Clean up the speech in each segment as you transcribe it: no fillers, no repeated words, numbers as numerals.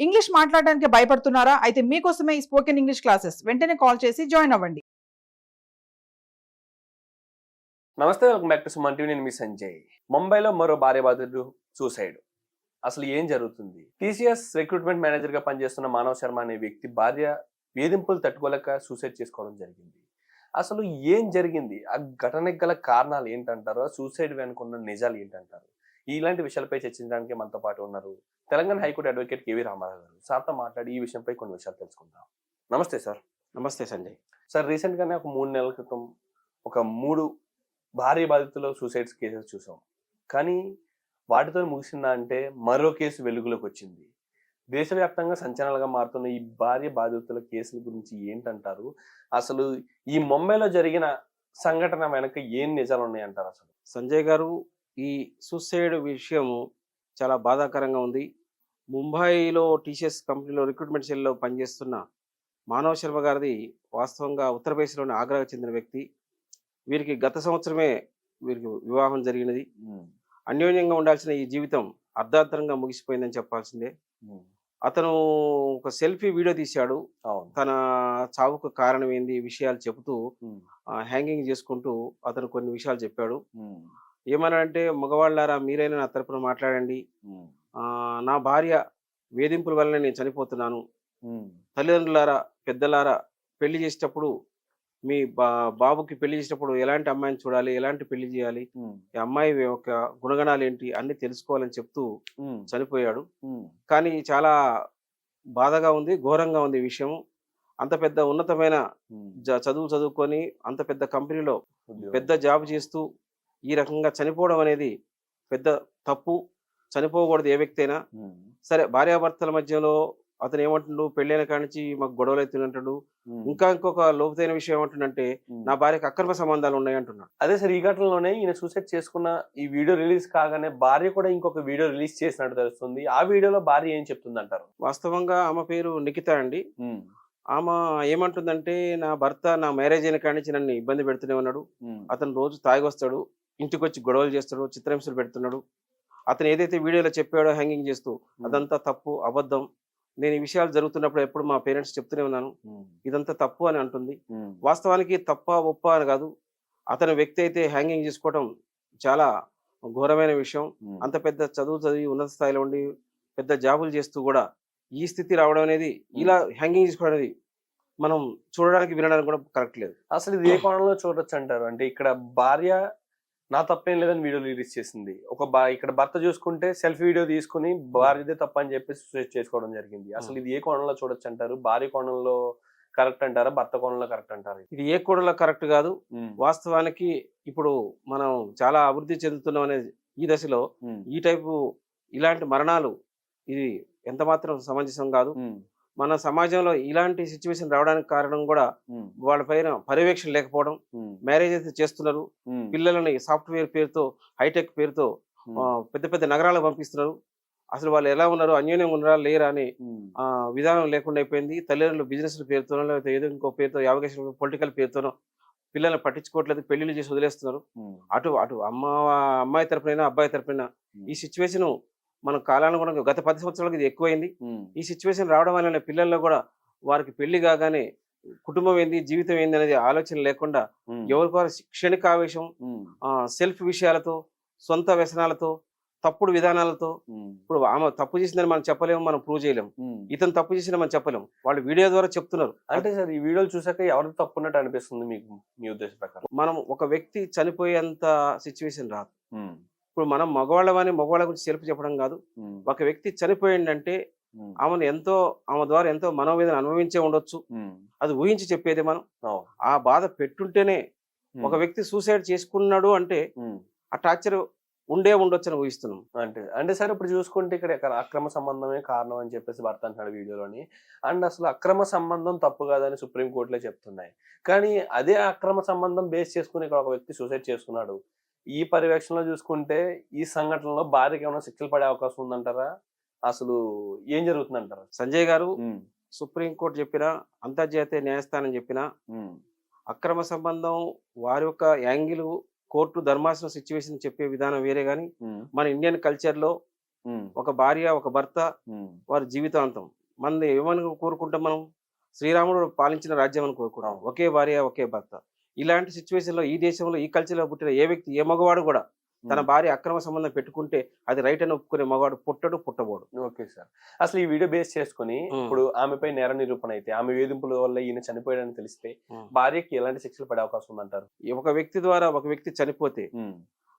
English మాట్లాడడానికి భయపడుతున్నారా? అయితే మీకోసమే ఈ స్పోకెన్ ఇంగ్లీష్ క్లాసెస్. వెంటనే కాల్ చేసి జాయిన్ అవ్వండి. నమస్తే, welcome back to Suman TV. నేను మీ సంజయ్. ముంబైలో మరో భార్య బాధితుడు సూసైడ్. అసలు ఏం జరుగుతుంది? టీసీఎస్ రిక్రూట్మెంట్ మేనేజర్ గా పనిచేస్తున్న మానవ్ శర్మ అనే వ్యక్తి భార్య వేధింపులు తట్టుకోలేక సూసైడ్ చేసుకోవడం జరిగింది. అసలు ఏం జరిగింది? ఆ ఘటనకు గల కారణాలు ఏంటంటారు? సూసైడ్ వెనుకున్న నిజాలు ఏంటంటారు? ఇలాంటి విషయాలపై చర్చించడానికి మనతో పాటు ఉన్నారు తెలంగాణ హైకోర్టు అడ్వకేట్ కేవీ రామారావు గారు. సార్తో మాట్లాడి ఈ విషయంపై కొన్ని విషయాలు తెలుసుకుందాం. నమస్తే సార్. నమస్తే సంజయ్. సార్, రీసెంట్ గానే ఒక 3 నెలల క్రితం ఒక 3 భార్య బాధితుల సూసైడ్స్ కేసెస్ చూసాం. కానీ వాటితో ముగిసిందా అంటే మరో కేసు వెలుగులోకి వచ్చింది. దేశవ్యాప్తంగా సంచలనాలుగా మారుతున్న ఈ భార్య బాధితుల కేసుల గురించి ఏంటంటారు? అసలు ఈ ముంబైలో జరిగిన సంఘటన వెనక ఏం నిజాలు ఉన్నాయంటారు? అసలు సంజయ్ గారు, ఈ సూసైడ్ విషయము చాలా బాధాకరంగా ఉంది. ముంబైలో టీసీఎస్ కంపెనీలో రిక్రూట్మెంట్ సెల్లో పనిచేస్తున్న మానవ్ శర్మ గారిది వాస్తవంగా ఉత్తరప్రదేశ్లోని ఆగ్రాకు చెందిన వ్యక్తి. వీరికి గత సంవత్సరమే వీరికి వివాహం జరిగినది. అన్యోన్యంగా ఉండాల్సిన ఈ జీవితం అర్ధాంతరంగా ముగిసిపోయిందని చెప్పాల్సిందే. అతను ఒక సెల్ఫీ వీడియో తీశాడు. తన చావుకు కారణం ఏంది విషయాలు చెబుతూ హ్యాంగింగ్ చేసుకుంటూ అతను కొన్ని విషయాలు చెప్పాడు. ఏమన్నాడంటే, మగవాళ్ళారా మీరైనా నా తరపున మాట్లాడండి. నా భార్య వేధింపుల వల్ల నేను చనిపోతున్నాను. తల్లిదండ్రులారా, పెద్దలారా, పెళ్లి చేసేటప్పుడు మీ బాబుకి పెళ్లి చేసేటప్పుడు ఎలాంటి అమ్మాయిని చూడాలి, ఎలాంటి పెళ్లి చేయాలి, ఈ అమ్మాయి యొక్క గుణగణాలు ఏంటి అన్ని తెలుసుకోవాలని చెప్తూ చనిపోయాడు. కానీ చాలా బాధగా ఉంది, ఘోరంగా ఉంది ఈ విషయం. అంత పెద్ద ఉన్నతమైన చదువుకొని అంత పెద్ద కంపెనీలో పెద్ద జాబ్ చేస్తూ ఈ రకంగా చనిపోవడం అనేది పెద్ద తప్పు. చనిపోకూడదు ఏ వ్యక్తి అయినా సరే. భార్యాభర్తల మధ్యలో అతను ఏమంటుండు, పెళ్ళైన కానించి మాకు గొడవలు అవుతుందంటాడు. ఇంకొక లోతైన విషయం ఏమంటుండంటే, నా భార్యకు అక్రమ సంబంధాలు ఉన్నాయి అంటున్నాడు. అదే సార్, ఈ ఘటనలోనే ఈయన సూసైడ్ చేసుకున్న ఈ వీడియో రిలీజ్ కాగానే భార్య కూడా ఇంకొక వీడియో రిలీజ్ చేసినట్టు తెలుస్తుంది. ఆ వీడియోలో భార్య ఏం చెప్తుంది అంటారు? వాస్తవంగా ఆమె పేరు నిఖిత అండి. ఆమె ఏమంటుందంటే, నా భర్త నా మ్యారేజ్ అయిన కానించి నన్ను ఇబ్బంది పెడుతూనే ఉన్నాడు. అతను రోజు తాగి వస్తాడు, ఇంటికి వచ్చి గొడవలు చేస్తాడు, చిత్రహింసలు పెడుతున్నాడు. అతను ఏదైతే వీడియోలో చెప్పాడో హ్యాంగింగ్ చేస్తూ, అదంతా తప్పు, అబద్ధం. నేను ఈ విషయాలు జరుగుతున్నప్పుడు ఎప్పుడు మా పేరెంట్స్ చెప్తూనే ఉన్నాను, ఇదంతా తప్పు అని అంటుంది. వాస్తవానికి తప్ప ఒప్ప అని కాదు, అతని వ్యక్తి అయితే హ్యాంగింగ్ చేసుకోవడం చాలా ఘోరమైన విషయం. అంత పెద్ద చదివి ఉన్నత స్థాయిలో ఉండి పెద్ద జాబులు చేస్తూ కూడా ఈ స్థితి రావడం అనేది, ఇలా హ్యాంగింగ్ చేసుకోవడం అనేది మనం చూడడానికి వినడానికి కూడా కరెక్ట్ లేదు. అసలు ఇది ఏ కోణంలో చూడొచ్చు అంటారు? అంటే ఇక్కడ భార్య నా తప్పేం లేదని వీడియో రిలీజ్ చేసింది. ఇక్కడ భర్త చూసుకుంటే సెల్ఫీ వీడియో తీసుకుని భార్యదే తప్ప అని చెప్పి సూసైడ్ చేసుకోవడం జరిగింది. అసలు ఇది ఏ కోణంలో చూడొచ్చు అంటారు? భార్య కోణంలో కరెక్ట్ అంటారా, భర్త కోణంలో కరెక్ట్ అంటారు? ఇది ఏ కోణంలో కరెక్ట్ కాదు. వాస్తవానికి ఇప్పుడు మనం చాలా అభివృద్ధి చెందుతున్నాం అనేది ఈ దశలో ఈ టైపు ఇలాంటి మరణాలు ఇది ఎంత మాత్రం సమంజసం కాదు. మన సమాజంలో ఇలాంటి సిచ్యువేషన్ రావడానికి కారణం కూడా వాళ్ళ పైన పర్యవేక్షణ లేకపోవడం. మ్యారేజ్ అయితే చేస్తున్నారు, పిల్లలని సాఫ్ట్వేర్ పేరుతో, హైటెక్ పేరుతో పెద్ద పెద్ద నగరాలకు పంపిస్తున్నారు. అసలు వాళ్ళు ఎలా ఉన్నారు, అన్యోన్యంగా ఉన్నారా లేరా అని విధానం లేకుండా అయిపోయింది. తల్లిదండ్రులు బిజినెస్ పేరుతోనో లేకపోతే ఏదో ఇంకో పేరుతో, యావకేషన్ పొలిటికల్ పేరుతోనో పిల్లల్ని పట్టించుకోవట్లేదు, పెళ్లిళ్ళు చేసి వదిలేస్తున్నారు. అటు అమ్మాయి తరపునైనా అబ్బాయి తరపునైనా ఈ సిచ్యువేషన్ మన కాలానుగుణంగా గత 10 సంవత్సరాలకు ఇది ఎక్కువైంది. ఈ సిచ్యువేషన్ రావడం వల్ల పిల్లల్లో కూడా వారికి పెళ్లి కాగానే కుటుంబం ఏంది, జీవితం ఏంది అనేది ఆలోచన లేకుండా ఎవరికో క్షణిక ఆవేశం, సెల్ఫ్ విషయాలతో, సొంత వ్యసనాలతో, తప్పుడు విధానాలతో. ఇప్పుడు ఆమె తప్పు చేసిందని మనం చెప్పలేము, మనం ప్రూవ్ చేయలేము. ఇతను తప్పు చేసిన మనం చెప్పలేము, వాళ్ళు వీడియో ద్వారా చెప్తున్నారు. అంటే సార్, ఈ వీడియోలు చూసాక ఎవరికి తప్పు ఉన్నట్టు అనిపిస్తుంది మీకు, మీ ఉద్దేశం ప్రకారం? మనం ఒక వ్యక్తి చనిపోయేంత సిచ్యువేషన్ రాదు. ఇప్పుడు మనం మగవాళ్ళ గురించి సెల్ఫ్ చెప్పడం కాదు. ఒక వ్యక్తి చనిపోయిందంటే ఆమె ద్వారా ఎంతో మనోవేదన అనుభవించే ఉండొచ్చు. అది ఊహించి చెప్పేది మనం. ఆ బాధ పెట్టుంటేనే ఒక వ్యక్తి సూసైడ్ చేసుకున్నాడు అంటే ఆ టార్చర్ ఉండొచ్చు అని ఊహిస్తున్నాం. అంటే సార్, ఇప్పుడు చూసుకుంటే ఇక్కడ అక్రమ సంబంధమే కారణం అని చెప్పేసి భర్త అంటున్నాడు వీడియోలోని. అండ్ అసలు అక్రమ సంబంధం తప్పు కాదని సుప్రీంకోర్టులో చెప్తున్నాయి. కానీ అదే అక్రమ సంబంధం బేస్ చేసుకుని ఇక్కడ ఒక వ్యక్తి సూసైడ్ చేసుకున్నాడు. ఈ పర్యవేక్షణలో చూసుకుంటే ఈ సంఘటనలో భార్యకి ఏమైనా శిక్షలు పడే అవకాశం ఉందంటారా? అసలు ఏం జరుగుతుందంటారా? సంజయ్ గారు, సుప్రీంకోర్టు చెప్పినా, అంతర్జాతీయ న్యాయస్థానం చెప్పినా, అక్రమ సంబంధం వారి యొక్క యాంగిల్, కోర్టు ధర్మాసనం సిచ్యువేషన్ చెప్పే విధానం వేరే. గాని మన ఇండియన్ కల్చర్ లో ఉమ్, ఒక భార్య ఒక భర్త ఉమ్, వారి జీవితాంతం. మనది ఏమని కోరుకుంటాం మనం? శ్రీరాముడు పాలించిన రాజ్యం అని కోరుకుంటాం. అవును. ఒకే భార్య ఒకే భర్త. ఇలాంటి సిచ్యువేషన్‌లో ఈ దేశంలో ఈ కల్చర్‌లో పుట్టిన ఏ వ్యక్తి ఏ మగవాడు కూడా తన ఉమ్. భార్య అక్రమ సంబంధం పెట్టుకుంటే అది రైట్ అని ఒప్పుకునే మగవాడు పుట్టడు, పుట్టబోడు. Okay sir. అసలు ఈ వీడియో బేస్ చేసుకొని ఇప్పుడు ఆమెపై నేర నిరూపణ అయితే ఆమె వేధింపుల వల్ల ఈయన చనిపోయాడని తెలిస్తే భార్యకి ఎలాంటి శిక్షలు పడే అవకాశం ఉందంటారు? ఒక వ్యక్తి ద్వారా ఒక వ్యక్తి చనిపోతే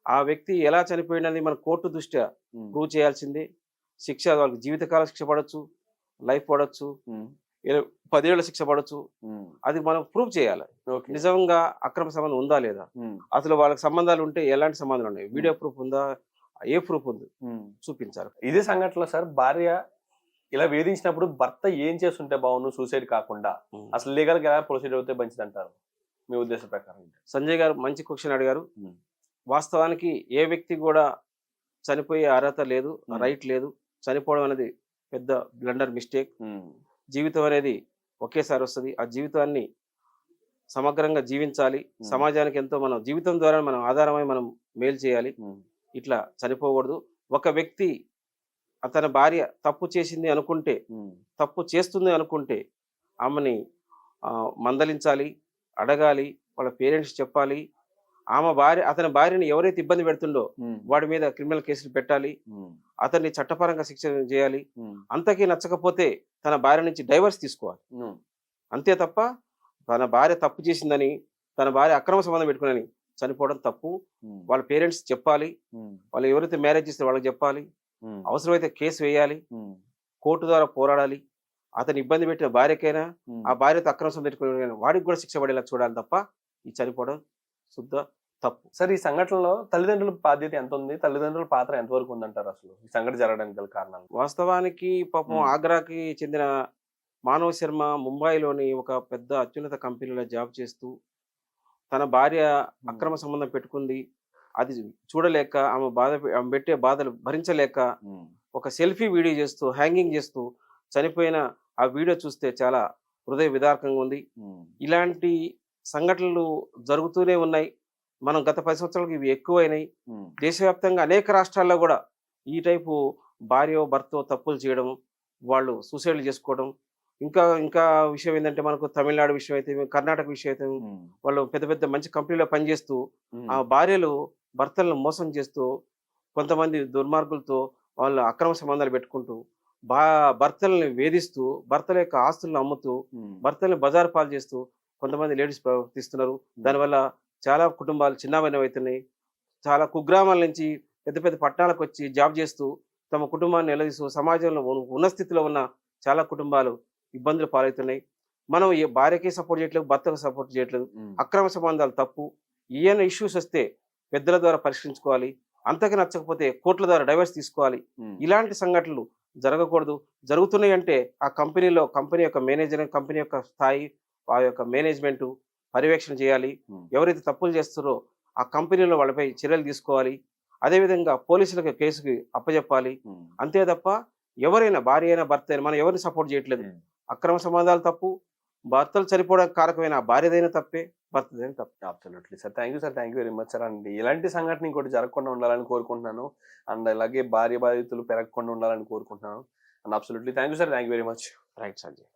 ఆ వ్యక్తి ఎలా చనిపోయినది మన కోర్టు దృష్ట్యా ప్రూవ్ చేయాల్సిందే. శిక్ష వాళ్ళకి జీవితకాల శిక్ష పడొచ్చు, లైఫ్ పడొచ్చు, 10 ఏళ్ల శిక్ష పడొచ్చు. అది మనం ప్రూవ్ చేయాలి. ఓకే. నిజంగా అక్రమ సంబంధం ఉందా లేదా, అసలు వాళ్ళకి సంబంధాలు ఉంటే ఎలాంటి సంబంధాలు ఉన్నాయి, వీడియో ప్రూఫ్ ఉందా, ఏ ప్రూఫ్ ఉంది చూపించాలి. ఇదే సంఘటనలో సార్ భార్య ఇలా వేధించినప్పుడు భర్త ఏం చేస్తుంటే బాగుండు సూసైడ్ కాకుండా అసలు లీగల్ గా ఎలా ప్రొసీడ్ అవుతే మంచిది అంటారు మీ ఉద్దేశం ప్రకారం? సంజయ్ గారు మంచి క్వశ్చన్ అడిగారు. వాస్తవానికి ఏ వ్యక్తి కూడా చనిపోయే అర్హత లేదు, రైట్ లేదు. చనిపోవడం అనేది పెద్ద బ్లండర్ మిస్టేక్. జీవితం అనేది ఒకేసారి వస్తుంది. ఆ జీవితాన్ని సమగ్రంగా జీవించాలి. సమాజానికి ఎంతో మనం జీవితం ద్వారా మనం ఆధారమై మనం మేలు చేయాలి. ఇట్లా చనిపోకూడదు. ఒక వ్యక్తి తన భార్య తప్పు చేసింది అనుకుంటే, తప్పు చేస్తుంది అనుకుంటే ఆమెని మందలించాలి, అడగాలి, వాళ్ళ పేరెంట్స్ చెప్పాలి. అతని భార్యని ఎవరైతే ఇబ్బంది పెడుతుండో వాడి మీద క్రిమినల్ కేసులు పెట్టాలి. అతన్ని చట్టపరంగా శిక్ష చేయాలి. అంతకీ నచ్చకపోతే తన భార్య నుంచి డైవర్స్ తీసుకోవాలి. అంతే తప్ప తన భార్య తప్పు చేసిందని, తన భార్య అక్రమ సంబంధం పెట్టుకుని చనిపోవడం తప్పు. వాళ్ళ పేరెంట్స్ చెప్పాలి. వాళ్ళు ఎవరైతే మ్యారేజ్ చేస్తారో వాళ్ళకి చెప్పాలి. అవసరమైతే కేసు వేయాలి. కోర్టు ద్వారా పోరాడాలి. అతను ఇబ్బంది పెట్టిన భార్యకైనా, ఆ భార్యతో అక్రమ సంబంధం పెట్టుకుని వాడికి కూడా శిక్ష పడేలా చూడాలి తప్ప ఈ చనిపోవడం శుద్ధ తప్పు. సార్, ఈ సంఘటనలో తల్లిదండ్రుల బాధ్యత ఎంత ఉంది? తల్లిదండ్రుల పాత్ర ఎంతవరకు ఉందంటారు అసలు ఈ సంఘటన జరగడానికి గల కారణాలు? వాస్తవానికి పాపం ఆగ్రాకి చెందిన మానవ్ శర్మ ముంబైలోని ఒక పెద్ద అత్యున్నత కంపెనీలో జాబ్ చేస్తూ తన భార్య అక్రమ సంబంధం పెట్టుకుంది. అది చూడలేక ఆమె పెట్టే బాధలు భరించలేక ఒక సెల్ఫీ వీడియో చేస్తూ హ్యాంగింగ్ చేస్తూ చనిపోయిన ఆ వీడియో చూస్తే చాలా హృదయ విదారకంగా ఉంది. ఇలాంటి సంఘటనలు జరుగుతూనే ఉన్నాయి. మనం గత 10 సంవత్సరాలకు ఇవి ఎక్కువైనాయి. దేశవ్యాప్తంగా అనేక రాష్ట్రాల్లో కూడా ఈ టైపు భార్య భర్త తప్పులు చేయడం, వాళ్ళు సూసైడ్లు చేసుకోవడం. ఇంకా ఇంకా విషయం ఏంటంటే మనకు తమిళనాడు విషయం అయితే, కర్ణాటక విషయం అయితే వాళ్ళు పెద్ద పెద్ద మంచి కంపెనీలో పనిచేస్తూ ఆ భార్యలు భర్తలను మోసం చేస్తూ, కొంతమంది దుర్మార్గులతో వాళ్ళు అక్రమ సంబంధాలు పెట్టుకుంటూ భర్తల్ని వేధిస్తూ, భర్తల యొక్క ఆస్తులను అమ్ముతూ, భర్తల్ని బజారు పాలు చేస్తూ కొంతమంది లేడీస్ ప్రవర్తిస్తున్నారు. దానివల్ల చాలా కుటుంబాలు చిన్నమైనవి అవుతున్నాయి. చాలా కుగ్రామాల నుంచి పెద్ద పెద్ద పట్టణాలకు వచ్చి జాబ్ చేస్తూ తమ కుటుంబాన్ని నిలదీస్తూ సమాజంలో ఉన్న స్థితిలో ఉన్న చాలా కుటుంబాలు ఇబ్బందులు పాలవుతున్నాయి. మనం ఏ భార్యకి సపోర్ట్ చేయట్లేదు, భర్తకు సపోర్ట్ చేయట్లేదు. అక్రమ సంబంధాలు తప్పు. ఏమైనా ఇష్యూస్ వస్తే పెద్దల ద్వారా పరిష్కరించుకోవాలి. అంతకు నచ్చకపోతే కోర్టుల ద్వారా డైవర్స్ తీసుకోవాలి. ఇలాంటి సంఘటనలు జరగకూడదు. జరుగుతున్నాయి అంటే ఆ కంపెనీ యొక్క మేనేజర్, కంపెనీ యొక్క స్థాయి, ఆ యొక్క మేనేజ్మెంట్ పర్యవేక్షణ చేయాలి. ఎవరైతే తప్పులు చేస్తారో ఆ కంపెనీలో వాళ్ళపై చర్యలు తీసుకోవాలి. అదేవిధంగా పోలీసులకు కేసుకి అప్పచెప్పాలి. అంతే తప్ప ఎవరైనా భార్య అయినా భర్త అయినా మనం ఎవరిని సపోర్ట్ చేయట్లేదు. అక్రమ సంబంధాలు తప్పు. భర్తలు చనిపోవడానికి కారకమైన భార్యదైనా తప్పే, భర్తదైనా తప్పే. Absolutely sir. Thank you sir. Thank you very much sir. అండి ఇలాంటి సంఘటన ఇంకోటి జరగకుండా ఉండాలని కోరుకుంటున్నాను. అండ్ అలాగే భార్య బాధితులు పెరగకుండా ఉండాలని కోరుకుంటున్నాను. And absolutely thank you sir. Thank you very much. Right Sanjay.